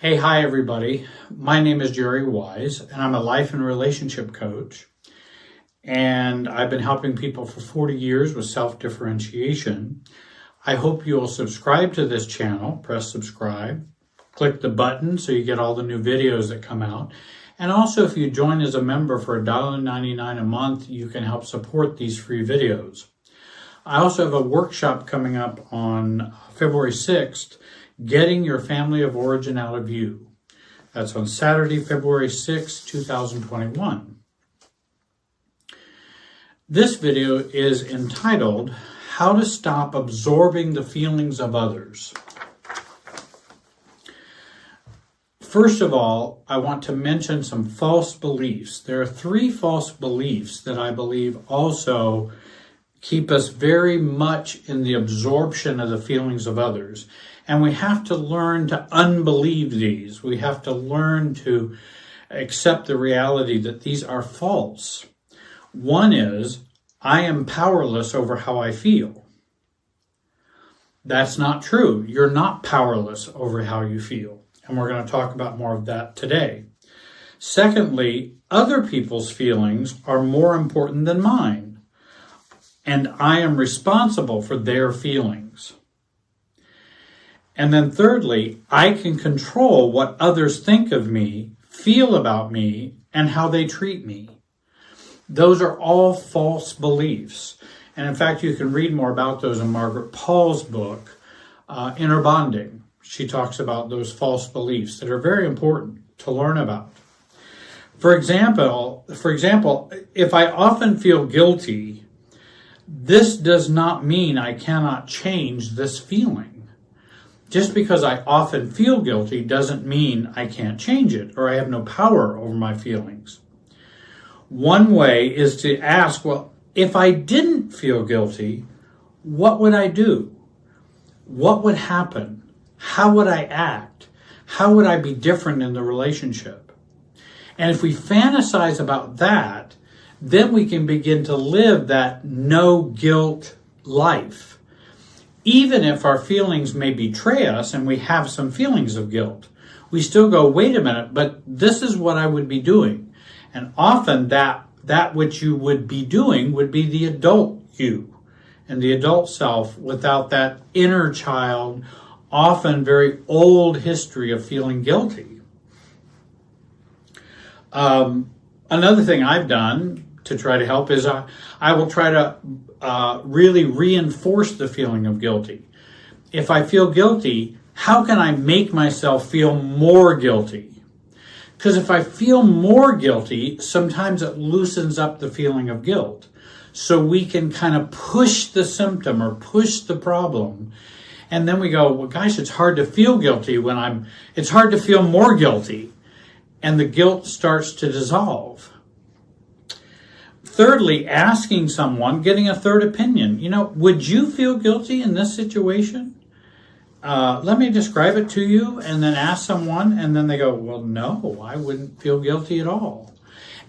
Hey, hi everybody. My name is Jerry Wise, and I'm a life and relationship coach. And I've been helping people for 40 years with self-differentiation. I hope you'll subscribe to this channel. Press subscribe. Click the button so you get all the new videos that come out. And also, if you join as a member for $1.99 a month, you can help support these free videos. I also have a workshop coming up on February 6th, Getting Your Family of Origin Out of You. That's on Saturday, February 6, 2021. This video is entitled, How to Stop Absorbing the Feelings of Others. First of all, I want to mention some false beliefs. There are 3 false beliefs that I believe also keep us very much in the absorption of the feelings of others. And we have to learn to unbelieve these. We have to learn to accept the reality that these are false. One is, I am powerless over how I feel. That's not true. You're not powerless over how you feel. And we're going to talk about more of that today. Secondly, other people's feelings are more important than mine. And I am responsible for their feelings. And then thirdly, I can control what others think of me, feel about me, and how they treat me. Those are all false beliefs. And in fact, you can read more about those in Margaret Paul's book, Inner Bonding. She talks about those false beliefs that are very important to learn about. For example, if I often feel guilty, this does not mean I cannot change this feeling. Just because I often feel guilty doesn't mean I can't change it or I have no power over my feelings. One way is to ask, well, if I didn't feel guilty, what would I do? What would happen? How would I act? How would I be different in the relationship? And if we fantasize about that, then we can begin to live that no guilt life. Even if our feelings may betray us and we have some feelings of guilt, we still go, wait a minute, but this is what I would be doing. And often that which you would be doing would be the adult you and the adult self without that inner child, often very old history of feeling guilty. Another thing I've done to try to help is I will try to really reinforce the feeling of guilty. If I feel guilty, how can I make myself feel more guilty? Because if I feel more guilty, sometimes it loosens up the feeling of guilt. So we can kind of push the symptom or push the problem. And then we go, well, gosh, it's hard to feel guilty it's hard to feel more guilty. And the guilt starts to dissolve. Thirdly, asking someone, getting a third opinion. Would you feel guilty in this situation? Let me describe it to you, and then ask someone, and then they go, well, no, I wouldn't feel guilty at all.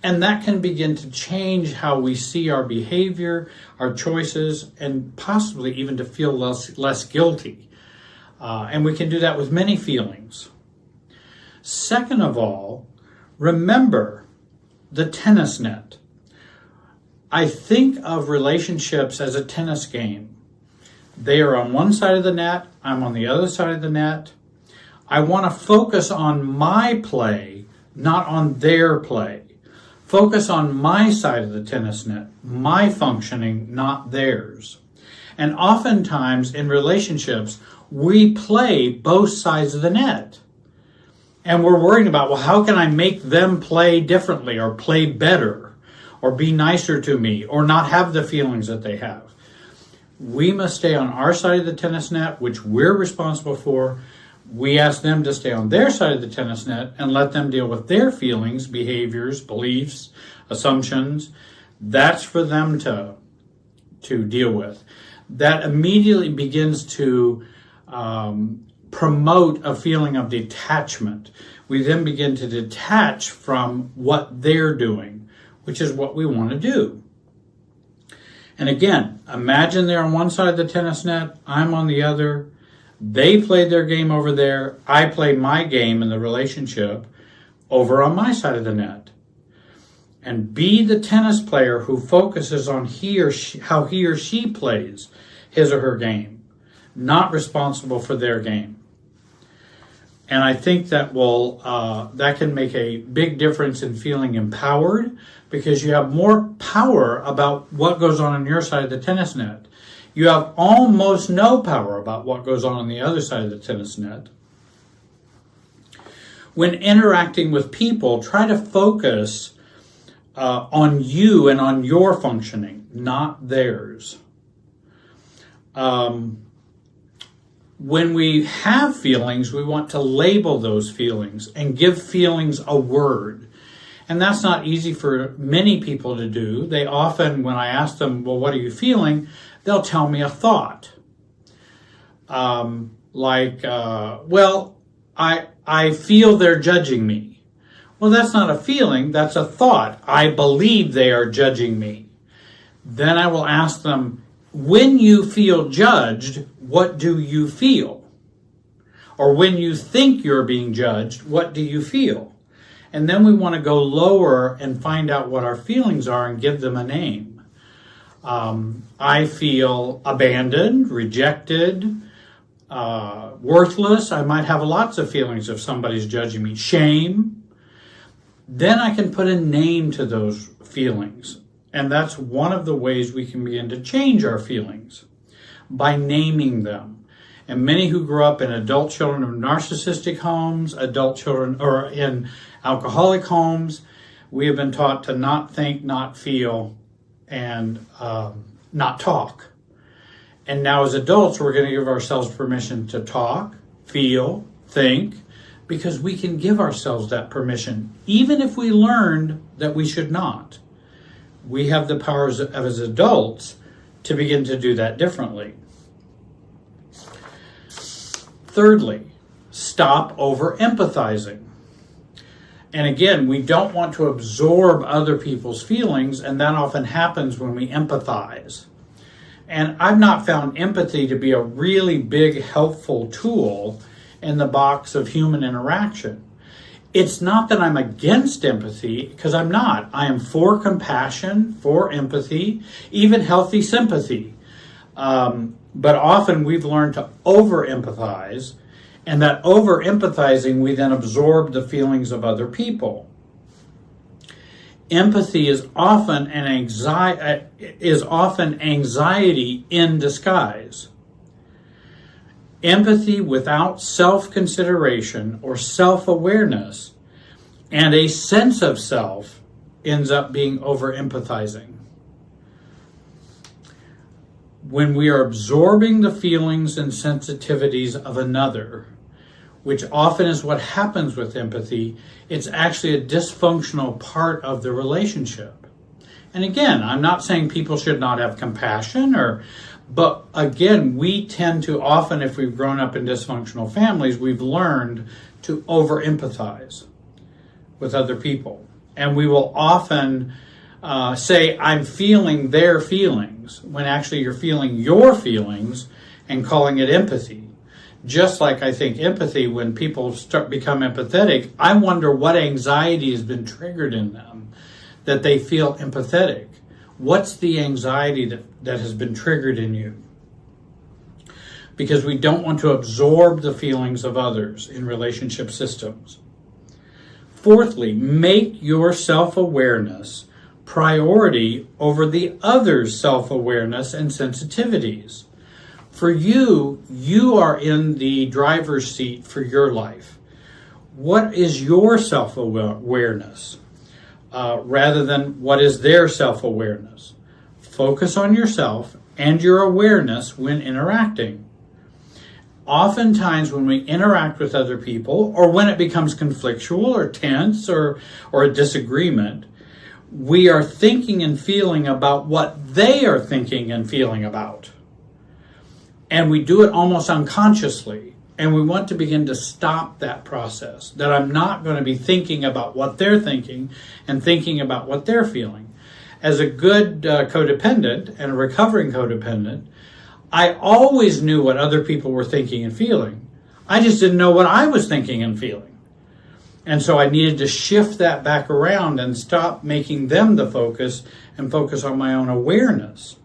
And that can begin to change how we see our behavior, our choices, and possibly even to feel less guilty. And we can do that with many feelings. Second of all, remember the tennis net. I think of relationships as a tennis game. They are on one side of the net, I'm on the other side of the net. I want to focus on my play, not on their play. Focus on my side of the tennis net, my functioning, not theirs. And oftentimes in relationships, we play both sides of the net. And we're worried about, well, how can I make them play differently or play better? Or be nicer to me, or not have the feelings that they have. We must stay on our side of the tennis net, which we're responsible for. We ask them to stay on their side of the tennis net and let them deal with their feelings, behaviors, beliefs, assumptions. That's for them to deal with. That immediately begins to promote a feeling of detachment. We then begin to detach from what they're doing, which is what we want to do. And again, imagine they're on one side of the tennis net, I'm on the other. They play their game over there. I play my game in the relationship over on my side of the net. And be the tennis player who focuses on how he or she plays his or her game, not responsible for their game. And I think that that can make a big difference in feeling empowered, because you have more power about what goes on your side of the tennis net. You have almost no power about what goes on the other side of the tennis net. When interacting with people, try to focus on you and on your functioning, not theirs. When we have feelings, we want to label those feelings and give feelings a word. And that's not easy for many people to do. They often, when I ask them, well, what are you feeling? They'll tell me a thought. Well, I feel they're judging me. Well, that's not a feeling, that's a thought. I believe they are judging me. Then I will ask them, when you feel judged, what do you feel? Or when you think you're being judged, what do you feel? And then we want to go lower and find out what our feelings are and give them a name. I feel abandoned, rejected, worthless. I might have lots of feelings if somebody's judging me. Shame. Then I can put a name to those feelings. And that's one of the ways we can begin to change our feelings, by naming them. And many who grow up in adult children of narcissistic homes, adult children, or in alcoholic homes, we have been taught to not think, not feel, and not talk. And now as adults, we're going to give ourselves permission to talk, feel, think, because we can give ourselves that permission, even if we learned that we should not. We have the powers as adults to begin to do that differently. Thirdly, stop over-empathizing. And again, we don't want to absorb other people's feelings, and that often happens when we empathize. And I've not found empathy to be a really big, helpful tool in the box of human interaction. It's not that I'm against empathy, because I'm not. I am for compassion, for empathy, even healthy sympathy. But often we've learned to over-empathize, and that over-empathizing, we then absorb the feelings of other people. Empathy is often anxiety in disguise. Empathy without self-consideration or self-awareness and a sense of self ends up being over-empathizing. When we are absorbing the feelings and sensitivities of another, which often is what happens with empathy, it's actually a dysfunctional part of the relationship. And again, I'm not saying people should not have compassion, but again, we tend to often, if we've grown up in dysfunctional families, we've learned to over-empathize with other people. And we will often say, I'm feeling their feelings, when actually you're feeling your feelings and calling it empathy. Just like I think empathy, when people become empathetic, I wonder what anxiety has been triggered in them that they feel empathetic. What's the anxiety that has been triggered in you? Because we don't want to absorb the feelings of others in relationship systems. Fourthly, make your self-awareness priority over the other's self-awareness and sensitivities. For you, you are in the driver's seat for your life. What is your self-awareness? Rather than what is their self-awareness. Focus on yourself and your awareness when interacting. Oftentimes when we interact with other people, or when it becomes conflictual or tense or a disagreement, we are thinking and feeling about what they are thinking and feeling about. And we do it almost unconsciously. And we want to begin to stop that process, that I'm not going to be thinking about what they're thinking and thinking about what they're feeling. As a good codependent and a recovering codependent, I always knew what other people were thinking and feeling. I just didn't know what I was thinking and feeling. And so I needed to shift that back around and stop making them the focus and focus on my own awareness.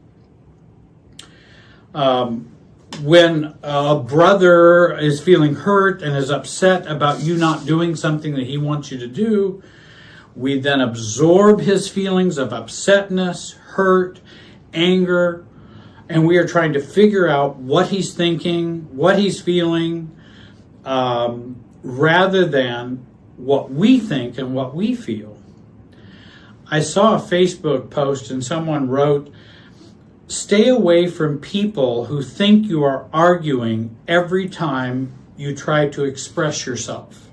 When a brother is feeling hurt and is upset about you not doing something that he wants you to do, we then absorb his feelings of upsetness, hurt, anger, and we are trying to figure out what he's thinking, what he's feeling, rather than what we think and what we feel. I saw a Facebook post and someone wrote, "Stay away from people who think you are arguing every time you try to express yourself."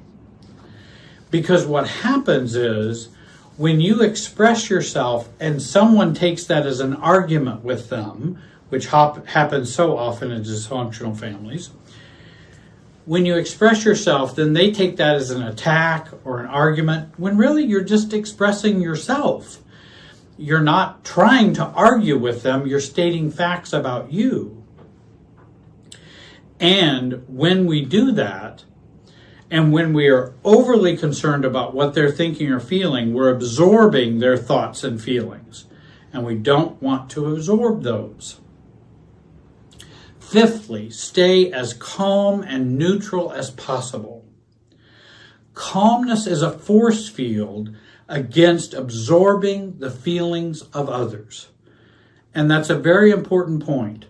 Because what happens is when you express yourself and someone takes that as an argument with them, which happens so often in dysfunctional families, when you express yourself, then they take that as an attack or an argument, when really you're just expressing yourself. You're not trying to argue with them, you're stating facts about you. And when we do that, and when we are overly concerned about what they're thinking or feeling, we're absorbing their thoughts and feelings. And we don't want to absorb those. Fifthly, stay as calm and neutral as possible. Calmness is a force field against absorbing the feelings of others. And that's a very important point.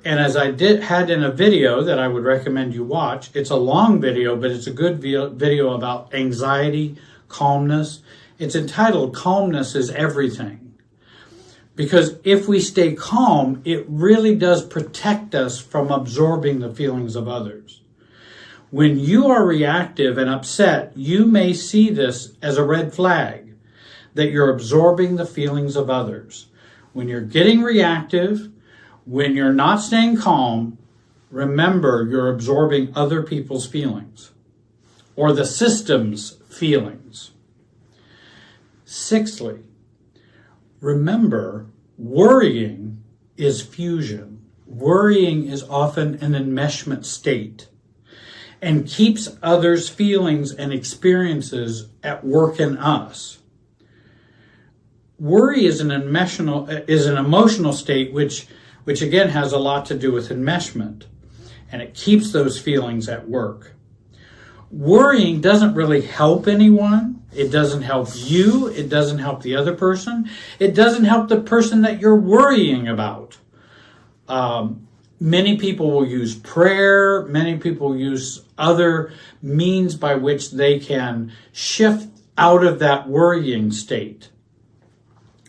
And as I had in a video that I would recommend you watch, it's a long video, but it's a good video about anxiety, calmness. It's entitled, "Calmness is Everything." Because if we stay calm, it really does protect us from absorbing the feelings of others. When you are reactive and upset, you may see this as a red flag, that you're absorbing the feelings of others. When you're getting reactive, when you're not staying calm, remember you're absorbing other people's feelings or the system's feelings. Sixthly, remember, worrying is fusion. Worrying is often an enmeshment state and keeps others' feelings and experiences at work in us. Worry is an emotional state which again has a lot to do with enmeshment, and it keeps those feelings at work. Worrying doesn't really help anyone. It doesn't help you. It doesn't help the other person. It doesn't help the person that you're worrying about. Many people will use prayer. Many people use other means by which they can shift out of that worrying state.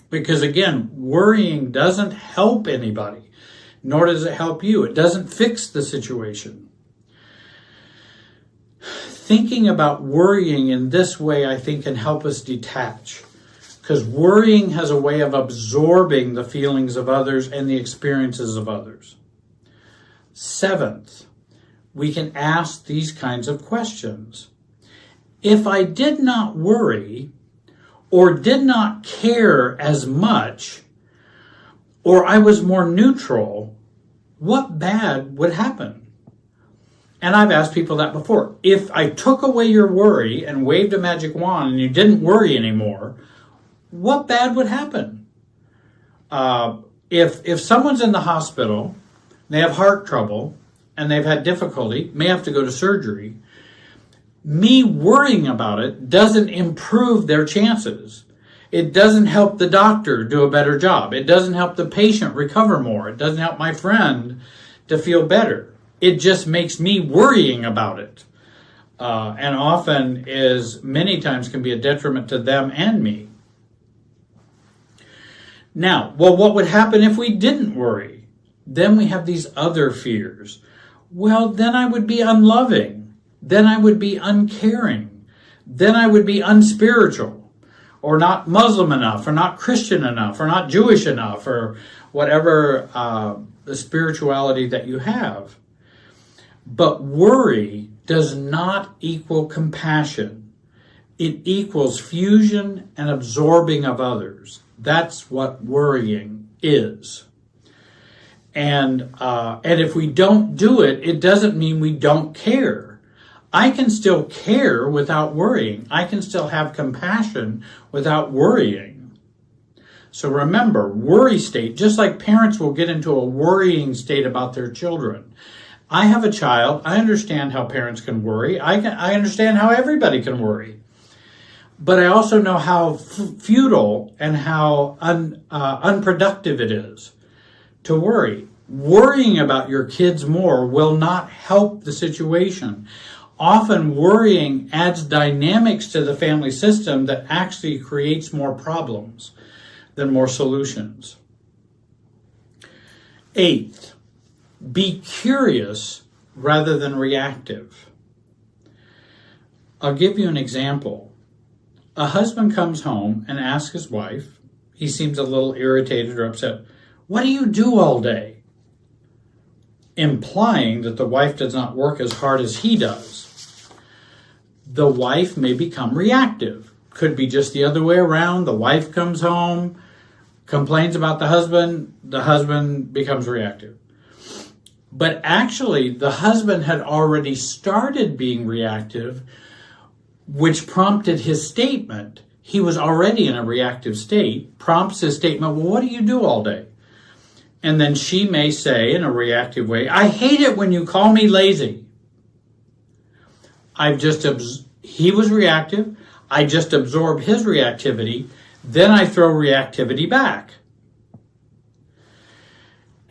Because again, worrying doesn't help anybody, nor does it help you. It doesn't fix the situation. Thinking about worrying in this way, I think, can help us detach. Because worrying has a way of absorbing the feelings of others and the experiences of others. Seventh, we can ask these kinds of questions. If I did not worry, or did not care as much, or I was more neutral, what bad would happen? And I've asked people that before. If I took away your worry and waved a magic wand and you didn't worry anymore, what bad would happen? If someone's in the hospital, they have heart trouble, and they've had difficulty, may have to go to surgery, me worrying about it doesn't improve their chances. It doesn't help the doctor do a better job. It doesn't help the patient recover more. It doesn't help my friend to feel better. It just makes me worrying about it. And often many times can be a detriment to them and me. Now, well, what would happen if we didn't worry? Then we have these other fears. Well, then I would be unloving. Then I would be uncaring. Then I would be unspiritual, or not Muslim enough, or not Christian enough, or not Jewish enough, or whatever the spirituality that you have. But worry does not equal compassion. It equals fusion and absorbing of others. That's what worrying is. And if we don't do it, it doesn't mean we don't care. I can still care without worrying. I can still have compassion without worrying. So remember, worry state, just like parents will get into a worrying state about their children. I have a child. I understand how parents can worry. I understand how everybody can worry. But I also know how futile and how unproductive it is to worry. Worrying about your kids more will not help the situation. Often worrying adds dynamics to the family system that actually creates more problems than more solutions. Eighth, be curious rather than reactive. I'll give you an example. A husband comes home and asks his wife, he seems a little irritated or upset, "What do you do all day?" Implying that the wife does not work as hard as he does. The wife may become reactive. Could be just the other way around. The wife comes home, complains about the husband becomes reactive. But actually, the husband had already started being reactive, which prompted his statement. He was already in a reactive state, prompts his statement, "Well, what do you do all day?" And then she may say in a reactive way, "I hate it when you call me lazy." He was reactive. I just absorb his reactivity. Then I throw reactivity back.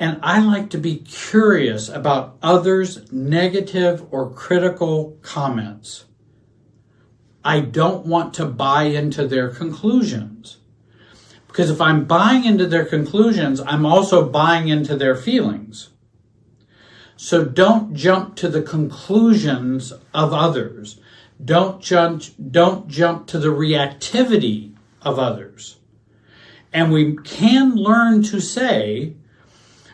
And I like to be curious about others' negative or critical comments. I don't want to buy into their conclusions. Because if I'm buying into their conclusions, I'm also buying into their feelings. So don't jump to the conclusions of others. Don't jump to the reactivity of others. And we can learn to say,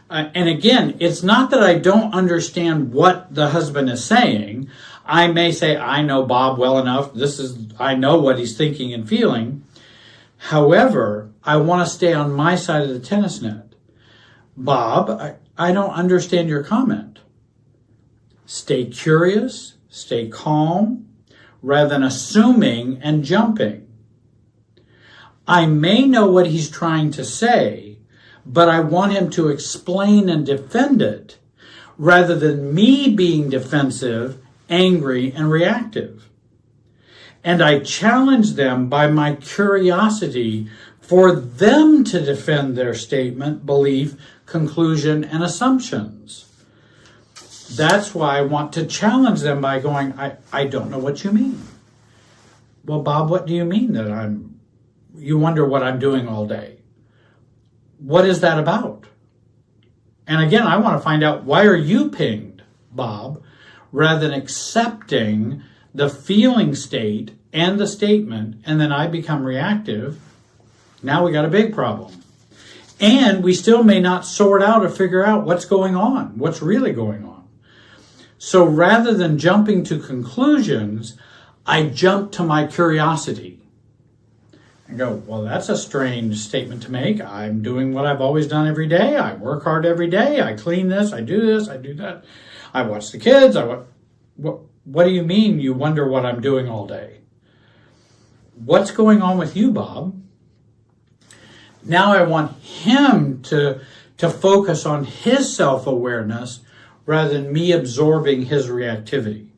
and again, it's not that I don't understand what the husband is saying. I may say, I know Bob well enough. I know what he's thinking and feeling. However, I want to stay on my side of the tennis net. Bob, I don't understand your comment. Stay curious, stay calm, rather than assuming and jumping. I may know what he's trying to say, but I want him to explain and defend it, rather than me being defensive, angry, and reactive. And I challenge them by my curiosity for them to defend their statement, belief, conclusion, and assumptions. That's why I want to challenge them by going, I don't know what you mean. Well, Bob, what do you mean that you wonder what I'm doing all day? What is that about? And again, I want to find out, why are you pinged, Bob, rather than accepting the feeling state and the statement, and then I become reactive. Now we got a big problem. And we still may not sort out or figure out what's going on, what's really going on. So rather than jumping to conclusions, I jump to my curiosity and go, well, that's a strange statement to make. I'm doing what I've always done every day. I work hard every day. I clean this, I do that. I watch the kids. What do you mean you wonder what I'm doing all day? What's going on with you, Bob? Now I want him to focus on his self-awareness rather than me absorbing his reactivity.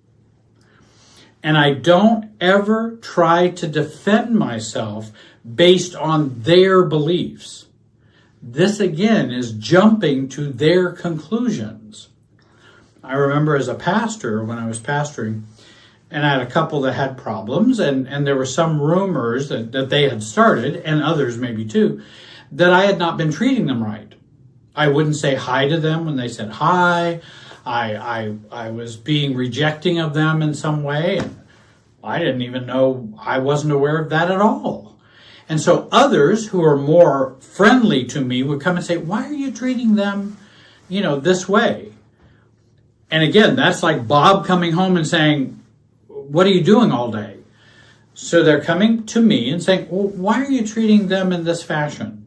And I don't ever try to defend myself based on their beliefs. This, again, is jumping to their conclusions. I remember as a pastor, when I was pastoring, and I had a couple that had problems, and there were some rumors that they had started, and others maybe too, that I had not been treating them right. I wouldn't say hi to them when they said hi. I was being rejecting of them in some way, and I didn't even know, I wasn't aware of that at all. And so others who are more friendly to me would come and say, why are you treating them, this way? And again, that's like Bob coming home and saying, what are you doing all day? So they're coming to me and saying, well, why are you treating them in this fashion?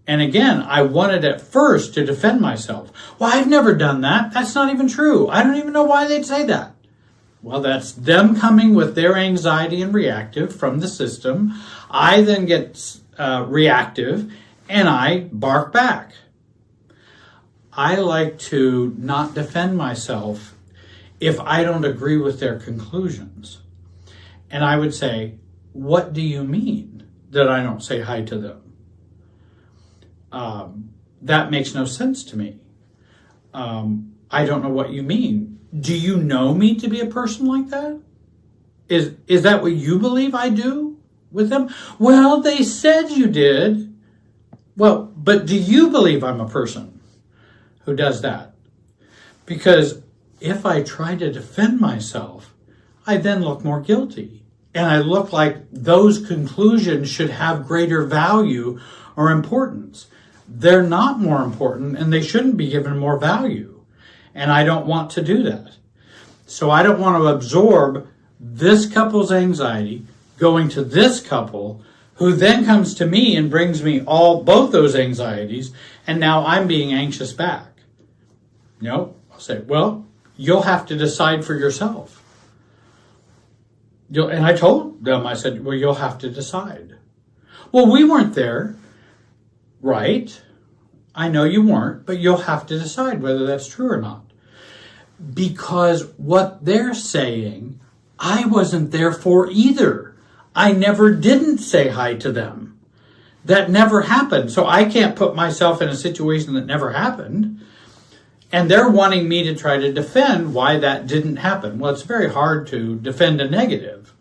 And again, I wanted at first to defend myself. Well, I've never done that. That's not even true. I don't even know why they'd say that. Well, that's them coming with their anxiety and reactive from the system. I then get reactive and I bark back. I like to not defend myself if I don't agree with their conclusions. And I would say, what do you mean that I don't say hi to them? That makes no sense to me. I don't know what you mean. Do you know me to be a person like that? Is that what you believe I do with them? Well, they said you did. Well, but do you believe I'm a person who does that? Because if I try to defend myself, I then look more guilty. And I look like those conclusions should have greater value or importance. They're not more important and they shouldn't be given more value. And I don't want to do that. So I don't want to absorb this couple's anxiety going to this couple who then comes to me and brings me both those anxieties, and now I'm being anxious back. No, I'll say, well, you'll have to decide for yourself. And I told them, I said, well, you'll have to decide. Well, we weren't there. Right. I know you weren't, but you'll have to decide whether that's true or not. Because what they're saying, I wasn't there for either. I never didn't say hi to them. That never happened. So I can't put myself in a situation that never happened. And they're wanting me to try to defend why that didn't happen. Well, it's very hard to defend a negative.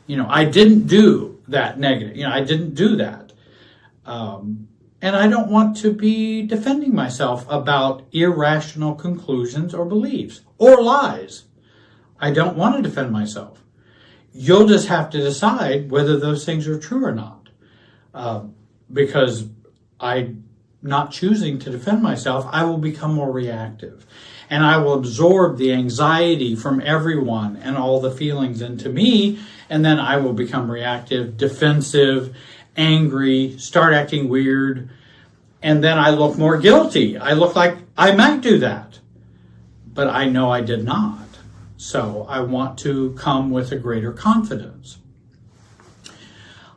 I didn't do that negative. I didn't do that. And I don't want to be defending myself about irrational conclusions or beliefs or lies. I don't want to defend myself. You'll just have to decide whether those things are true or not. Because I'm not choosing to defend myself, I will become more reactive. And I will absorb the anxiety from everyone and all the feelings into me. And then I will become reactive, defensive, angry, start acting weird, and then I look more guilty. I look like I might do that, but I know I did not. So I want to come with a greater confidence.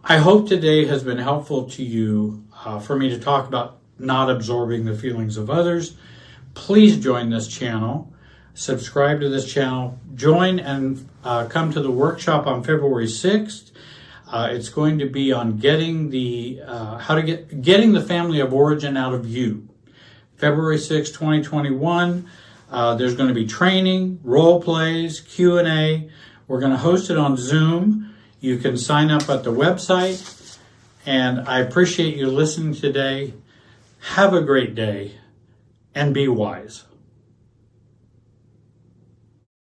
I hope today has been helpful to you for me to talk about not absorbing the feelings of others. Please join this channel, subscribe to this channel, join and come to the workshop on February 6th. It's going to be on getting the family of origin out of you. February 6, 2021. There's going to be training, role plays, Q&A. We're going to host it on Zoom. You can sign up at the website. And I appreciate you listening today. Have a great day and be wise.